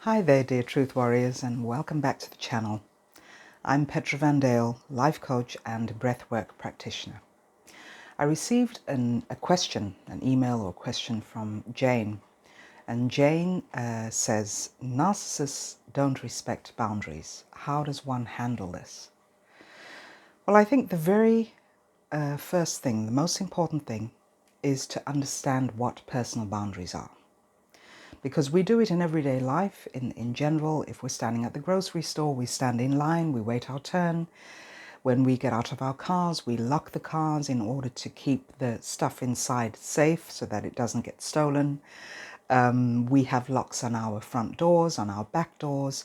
Hi there, dear Truth Warriors, and welcome back to the channel. I'm Petra Van Dale, life coach and breathwork practitioner. I received an email or question from Jane, and Jane says, narcissists don't respect boundaries. How does one handle this? Well, I think the very first thing, the most important thing, is to understand what personal boundaries are. Because we do it in everyday life, in general. If we're standing at the grocery store, we stand in line, we wait our turn. When we get out of our cars, we lock the cars in order to keep the stuff inside safe so that it doesn't get stolen. We have locks on our front doors, on our back doors.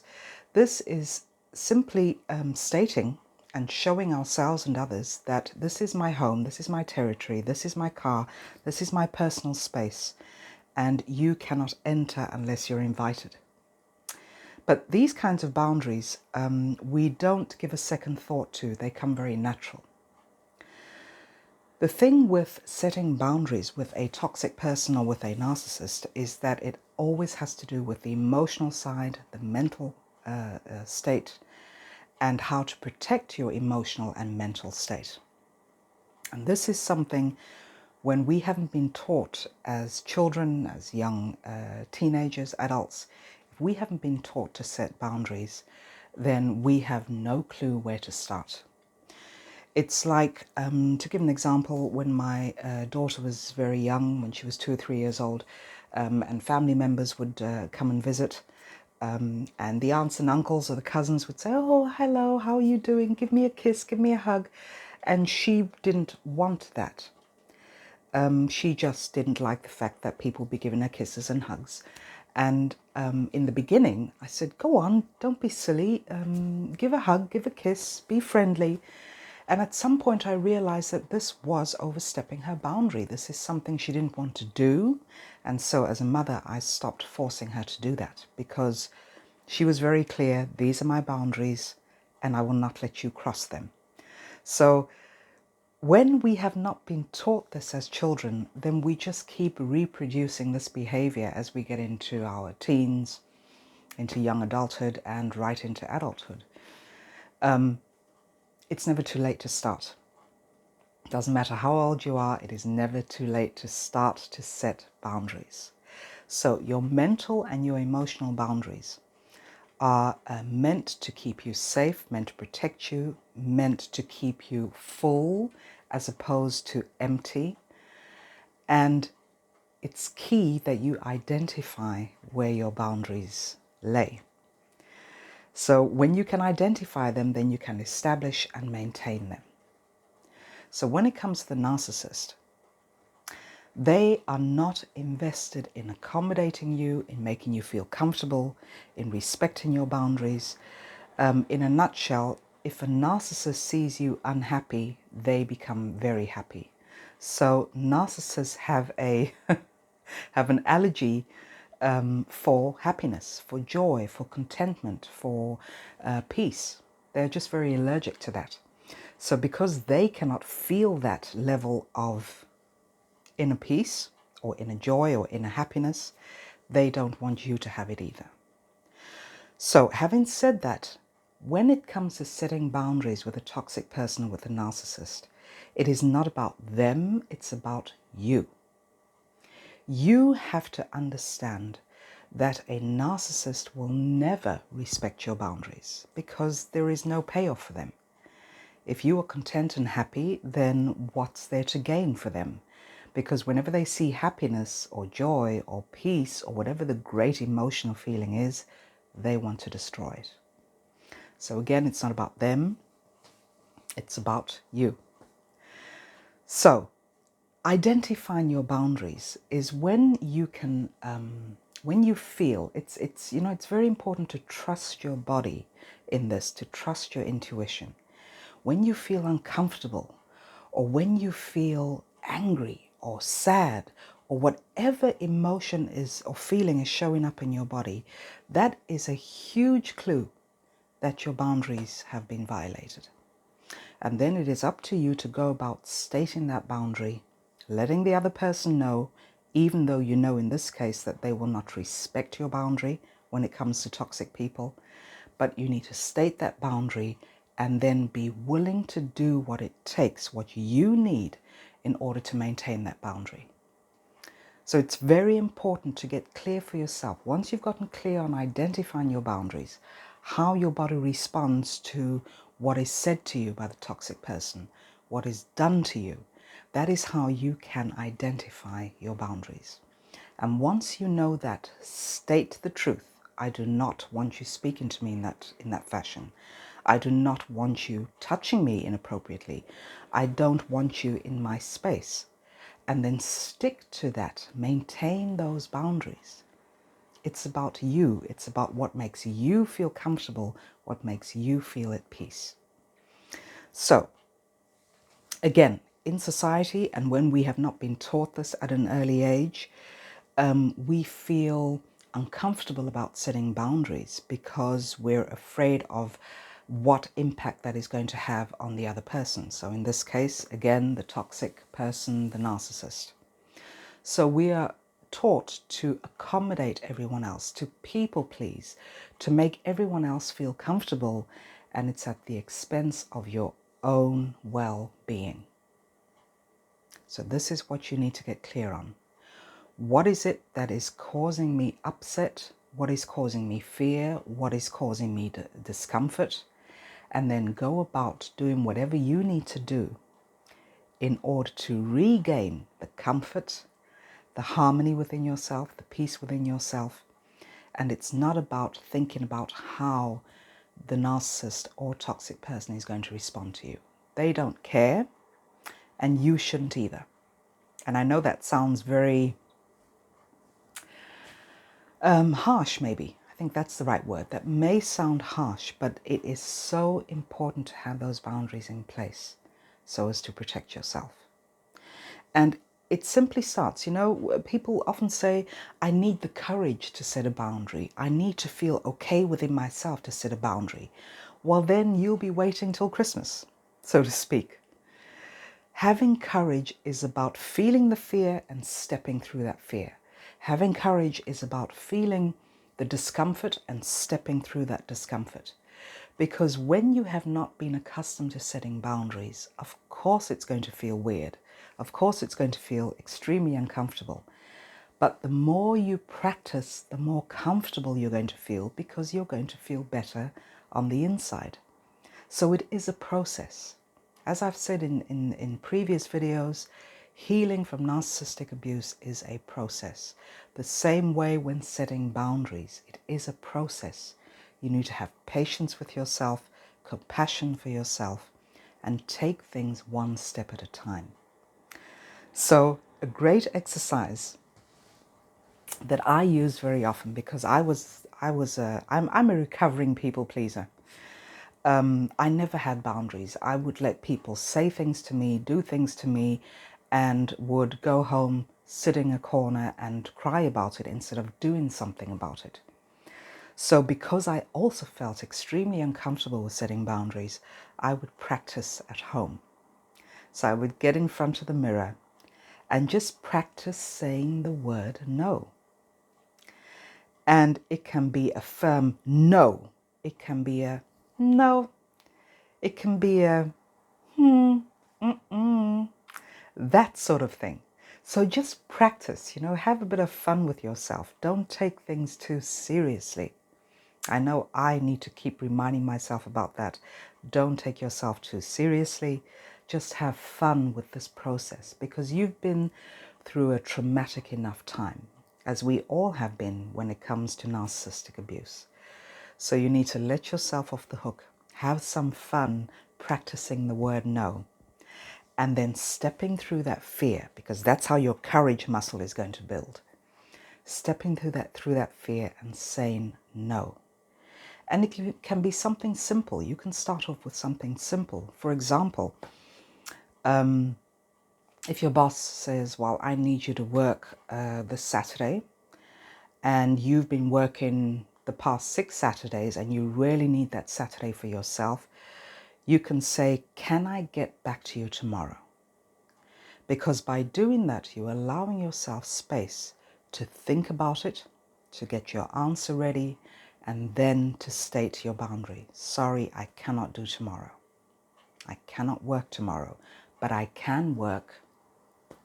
This is simply stating and showing ourselves and others that this is my home, this is my territory, this is my car, this is my personal space, and you cannot enter unless you're invited. But these kinds of boundaries, we don't give a second thought to. They come very natural. The thing with setting boundaries with a toxic person or with a narcissist is that it always has to do with the emotional side, the mental state, and how to protect your emotional and mental state. And this is something when we haven't been taught as children, as young teenagers, adults. If we haven't been taught to set boundaries, then we have no clue where to start. It's like, to give an example, when my daughter was very young, when she was 2 or 3 years old, and family members would come and visit, and the aunts and uncles or the cousins would say, "Oh, hello, how are you doing? Give me a kiss, give me a hug." And she didn't want that. She just didn't like the fact that people would be giving her kisses and hugs. And in the beginning, I said, "Go on, don't be silly. Give a hug, give a kiss, be friendly." And at some point, I realized that this was overstepping her boundary. This is something she didn't want to do. And so as a mother, I stopped forcing her to do that because she was very clear, these are my boundaries and I will not let you cross them. So when we have not been taught this as children, then we just keep reproducing this behavior as we get into our teens, into young adulthood, and right into adulthood. It's never too late to start. It doesn't matter how old you are, it is never too late to start to set boundaries. So your mental and your emotional boundaries are meant to keep you safe, meant to protect you, meant to keep you full as opposed to empty. And it's key that you identify where your boundaries lay. So when you can identify them, then you can establish and maintain them. So when it comes to the narcissist, they are not invested in accommodating you, in making you feel comfortable, in respecting your boundaries. In a nutshell, if a narcissist sees you unhappy, they become very happy. So narcissists have have an allergy for happiness, for joy, for contentment, for peace. They're just very allergic to that. So because they cannot feel that level of inner peace or inner joy or inner happiness, they don't want you to have it either. So having said that, when it comes to setting boundaries with a toxic person, with a narcissist, it is not about them, it's about you. You have to understand that a narcissist will never respect your boundaries because there is no payoff for them. If you are content and happy, then what's there to gain for them? Because whenever they see happiness or joy or peace or whatever the great emotional feeling is, they want to destroy it. So again, it's not about them, it's about you. So identifying your boundaries is when you can, when you feel, it's very important to trust your body in this, to trust your intuition. When you feel uncomfortable, or when you feel angry or sad, or whatever emotion is or feeling is showing up in your body, that is a huge clue that your boundaries have been violated. And then it is up to you to go about stating that boundary, letting the other person know, even though you know in this case that they will not respect your boundary when it comes to toxic people, but you need to state that boundary and then be willing to do what it takes, what you need in order to maintain that boundary. So it's very important to get clear for yourself. Once you've gotten clear on identifying your boundaries, how your body responds to what is said to you by the toxic person, what is done to you, that is how you can identify your boundaries. And once you know that, state the truth. I do not want you speaking to me in that fashion. I do not want you touching me inappropriately. I don't want you in my space. And then stick to that. Maintain those boundaries. It's about you. It's about what makes you feel comfortable, what makes you feel at peace. So, again, in society, and when we have not been taught this at an early age, we feel uncomfortable about setting boundaries because we're afraid of what impact that is going to have on the other person. So in this case, again, the toxic person, the narcissist. So we are taught to accommodate everyone else, to people please, to make everyone else feel comfortable, and it's at the expense of your own well-being. So this is what you need to get clear on. What is it that is causing me upset? What is causing me fear? What is causing me discomfort? And then go about doing whatever you need to do in order to regain the comfort, the harmony within yourself, the peace within yourself. And it's not about thinking about how the narcissist or toxic person is going to respond to you. They don't care, and you shouldn't either. And I know that sounds very harsh, maybe. I think that's the right word. That may sound harsh, but it is so important to have those boundaries in place so as to protect yourself. And it simply starts, people often say, I need the courage to set a boundary. I need to feel okay within myself to set a boundary. Well, then you'll be waiting till Christmas, so to speak. Having courage is about feeling the fear and stepping through that fear. Having courage is about feeling the discomfort and stepping through that discomfort. Because when you have not been accustomed to setting boundaries, of course it's going to feel weird. Of course it's going to feel extremely uncomfortable. But the more you practice, the more comfortable you're going to feel because you're going to feel better on the inside. So it is a process. As I've said in previous videos, healing from narcissistic abuse is a process. The same way when setting boundaries, it is a process. You need to have patience with yourself, compassion for yourself, and take things one step at a time. So a great exercise that I use very often because I'm a recovering people pleaser. I never had boundaries. I would let people say things to me, do things to me, and would go home, sit in a corner and cry about it instead of doing something about it. So because I also felt extremely uncomfortable with setting boundaries, I would practice at home. So I would get in front of the mirror and just practice saying the word no. And it can be a firm no. It can be a no. It can be a that sort of thing. So just practice, have a bit of fun with yourself. Don't take things too seriously. I know I need to keep reminding myself about that. Don't take yourself too seriously. Just have fun with this process because you've been through a traumatic enough time, as we all have been when it comes to narcissistic abuse. So you need to let yourself off the hook. Have some fun practicing the word no. And then stepping through that fear, because that's how your courage muscle is going to build. Stepping through that fear and saying no. And it can be something simple. You can start off with something simple. For example, if your boss says, well, I need you to work this Saturday, and you've been working the past 6 Saturdays and you really need that Saturday for yourself, you can say, can I get back to you tomorrow? Because by doing that, you're allowing yourself space to think about it, to get your answer ready, and then to state your boundary. Sorry, I cannot do tomorrow. I cannot work tomorrow, but I can work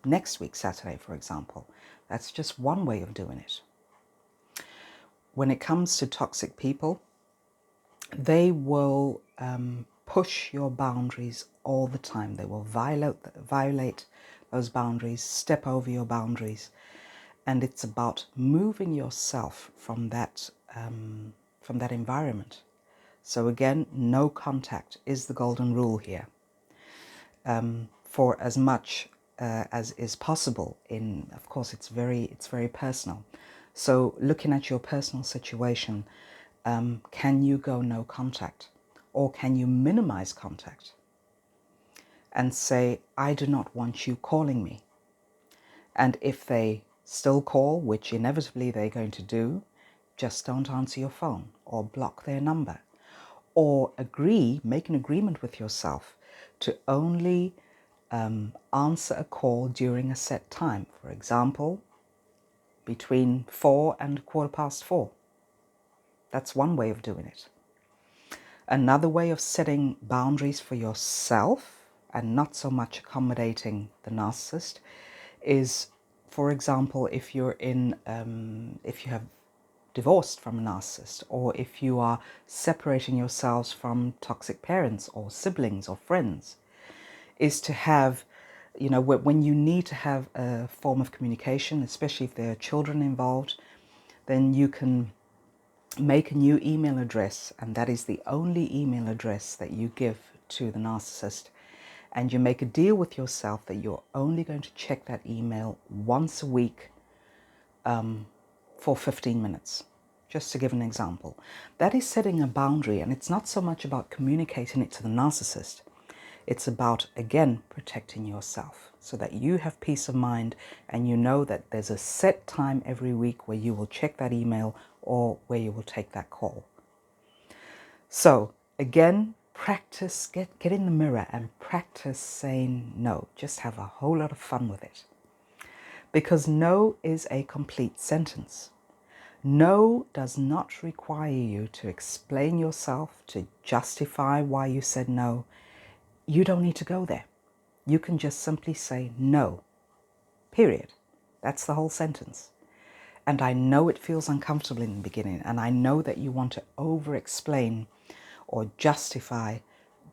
next week, Saturday, for example. That's just one way of doing it. When it comes to toxic people, they will push your boundaries all the time. They will violate those boundaries, step over your boundaries, and it's about moving yourself from that environment. So again, no contact is the golden rule here. For as much as is possible. Of course, it's very personal. So looking at your personal situation, can you go no contact, or can you minimize contact and say, I do not want you calling me? And if they still call, which inevitably they're going to do, just don't answer your phone or block their number, or make an agreement with yourself to only answer a call during a set time. For example, between 4 and 4:15. That's one way of doing it. Another way of setting boundaries for yourself and not so much accommodating the narcissist is, for example, if you have divorced from a narcissist, or if you are separating yourselves from toxic parents or siblings or friends, is to have, when you need to have a form of communication, especially if there are children involved, then you can make a new email address, and that is the only email address that you give to the narcissist. And you make a deal with yourself that you're only going to check that email once a week for 15 minutes, just to give an example. That is setting a boundary, and it's not so much about communicating it to the narcissist. It's about, again, protecting yourself so that you have peace of mind and you know that there's a set time every week where you will check that email or where you will take that call. So again, practice, get in the mirror and practice saying no. Just have a whole lot of fun with it. Because no is a complete sentence. No does not require you to explain yourself, to justify why you said no. You don't need to go there. You can just simply say no, period. That's the whole sentence. And I know it feels uncomfortable in the beginning, and I know that you want to over-explain or justify.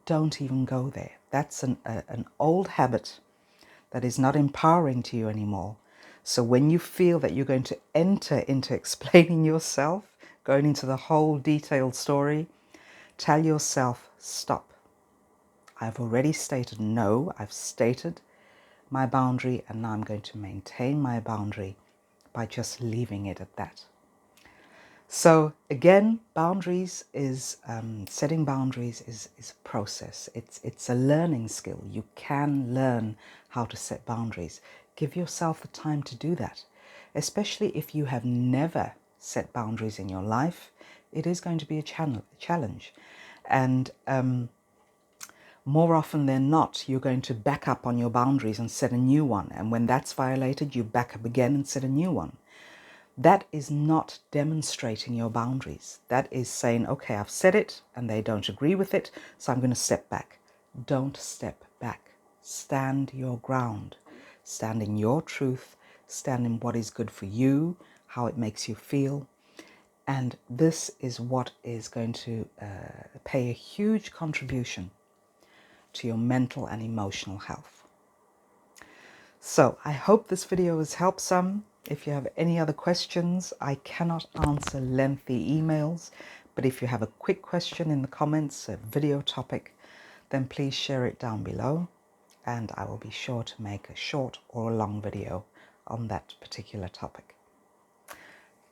Don't even go there. That's an old habit that is not empowering to you anymore. So when you feel that you're going to enter into explaining yourself, going into the whole detailed story, tell yourself, stop. I've already stated no. I've stated my boundary, and now I'm going to maintain my boundary by just leaving it at that. So again, boundaries is setting boundaries is a process. It's a learning skill. You can learn how to set boundaries. Give yourself the time to do that, especially if you have never set boundaries in your life. It is going to be a challenge, and more often than not, you're going to back up on your boundaries and set a new one. And when that's violated, you back up again and set a new one. That is not demonstrating your boundaries. That is saying, okay, I've said it and they don't agree with it, so I'm going to step back. Don't step back. Stand your ground. Stand in your truth. Stand in what is good for you, how it makes you feel. And this is what is going to pay a huge contribution to your mental and emotional health. So I hope this video has helped some. If you have any other questions, I cannot answer lengthy emails, but if you have a quick question in the comments, a video topic, then please share it down below, and I will be sure to make a short or a long video on that particular topic.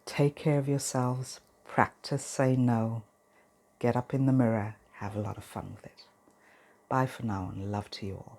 Take care of yourselves, practice say no, get up in the mirror, have a lot of fun with it. Bye for now, and love to you all.